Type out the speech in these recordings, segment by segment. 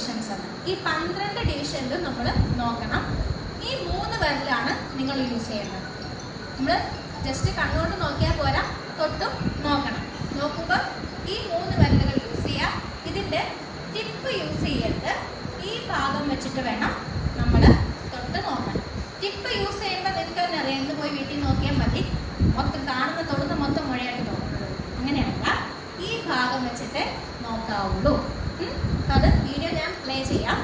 Divisions ആണ്. ഈ 12 ഡിവിഷനിലും നമ്മൾ നോക്കണം. ഈ 3 വിരലാണ് നിങ്ങൾ യൂസ് ചെയ്യേണ്ടത്. നമ്മൾ ജസ്റ്റ് കണ്ണുകൊണ്ട് നോക്കിയാൽ പോരാ, തൊട്ടും നോക്കണം. നോക്കുമ്പോൾ ഈ 3 വിരലുകൾ യൂസ് ചെയ്യുക. ഇതിൻ്റെ ടിപ്പ് യൂസ് ചെയ്യരുത്. ഈ ഭാഗം വെച്ചിട്ട് വേണം നമ്മൾ തൊട്ട് നോക്കാൻ. ടിപ്പ് യൂസ് ചെയ്യുമ്പോൾ നിങ്ങൾക്ക് തന്നെ അറിയാം, ഇന്ന് പോയി വീട്ടിൽ നോക്കിയാൽ മതി, മൊത്തം കാണുന്ന തൊടുന്ന മൊത്തം മുഴയായിട്ട് തോന്നും. അങ്ങനെയല്ല, ഈ ഭാഗം വെച്ചിട്ട് നോക്കാവുള്ളൂ. അത് വീഡിയോ ഞാൻ പ്ലേ ചെയ്യാം.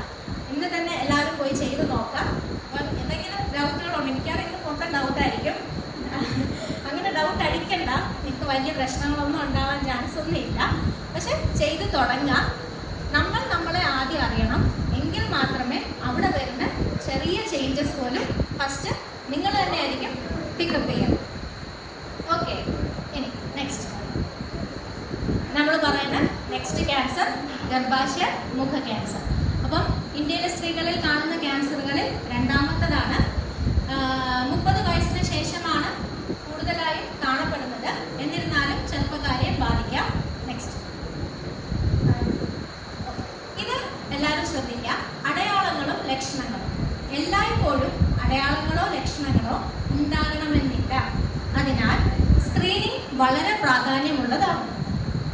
ഇന്ന് തന്നെ എല്ലാവരും പോയി ചെയ്ത് നോക്കാം. അപ്പം എന്തെങ്കിലും ഡൗട്ടുകളുണ്ട്, എനിക്കറിയാം മൊത്തം ഡൗട്ടായിരിക്കും. അങ്ങനെ ഡൗട്ട് അടിക്കണ്ട, നിങ്ങൾക്ക് വലിയ പ്രശ്നങ്ങളൊന്നും ഉണ്ടാവാൻ ചാൻസ് ഒന്നും ഇല്ല. പക്ഷെ ചെയ്ത് തുടങ്ങാം. നമ്മളെ ആദ്യം അറിയണം, എങ്കിൽ മാത്രമേ അവിടെ വരുന്ന ചെറിയ ചേഞ്ചസ് പോലും ഫസ്റ്റ് നിങ്ങൾ തന്നെ ആയിരിക്കും പിക്കപ്പ് ചെയ്യുക. ഓക്കെ, ഇനി നെക്സ്റ്റ് നമ്മൾ പറയുന്ന നെക്സ്റ്റ് ക്യാൻസർ ഗർഭാശയ മുഖ ക്യാൻസർ. അപ്പം ഇന്ത്യയിലെ സ്ത്രീകളിൽ കാണുന്ന ക്യാൻസറുകളിൽ രണ്ടാമത്തതാണ്. 30 വയസ്സിന് ശേഷമാണ് കൂടുതലായും കാണപ്പെടുന്നത്. എന്നിരുന്നാലും ചെറുപ്പക്കാരെ ബാധിക്കാം. നെക്സ്റ്റ്, ഇത് എല്ലാവരും ശ്രദ്ധിക്കുക. അടയാളങ്ങളും ലക്ഷണങ്ങളും. എല്ലായ്പ്പോഴും അടയാളങ്ങളോ ലക്ഷണങ്ങളോ ഉണ്ടാകണമെന്നില്ല. അതിനാൽ സ്ക്രീനിങ് വളരെ പ്രാധാന്യമുള്ളതാണ്.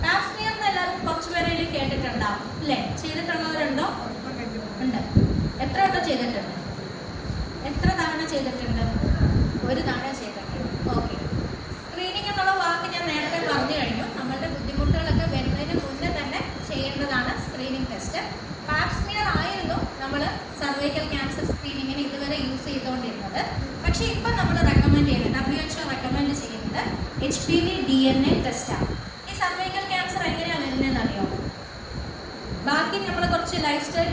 പാപ് സ്മിയർ എന്ന് എല്ലാവരും കുറച്ചുപേരെ കേട്ടിട്ടുണ്ടാവും അല്ലേ? ചെയ്തിട്ടുള്ളവരുണ്ടോ? ഉണ്ട്. എത്ര വട്ടം ചെയ്തിട്ടുണ്ട്? എത്ര തവണ ചെയ്തിട്ടുണ്ട്? 1 തവണ ചെയ്തിട്ടുണ്ട്. ഓക്കെ. സ്ക്രീനിങ് എന്നുള്ള വാക്ക് ഞാൻ നേരത്തെ പറഞ്ഞു കഴിഞ്ഞു. നമ്മളുടെ ബുദ്ധിമുട്ടുകളൊക്കെ വരുന്നതിന് മുന്നേ തന്നെ ചെയ്യേണ്ടതാണ് സ്ക്രീനിങ് ടെസ്റ്റ്. പാപ് സ്മിയർ ആയിരുന്നു നമ്മൾ സർവൈക്കൽ ക്യാൻസർ സ്ക്രീനിങ്ങിന് ഇതുവരെ യൂസ് ചെയ്തുകൊണ്ടിരുന്നത്. പക്ഷേ ഇപ്പം നമ്മൾ റെക്കമെൻഡ് ചെയ്യുന്നത്, WHO റെക്കമെൻഡ് ചെയ്യുന്നത് HPV DNA ടെസ്റ്റാണ്. ഈ സർവൈക്കൽ ക്യാൻസർ എങ്ങനെയാണ് വരുന്നതെന്ന് അറിയാമോ? ബാക്കി നമ്മൾ കുറച്ച് ലൈഫ് സ്റ്റൈൽ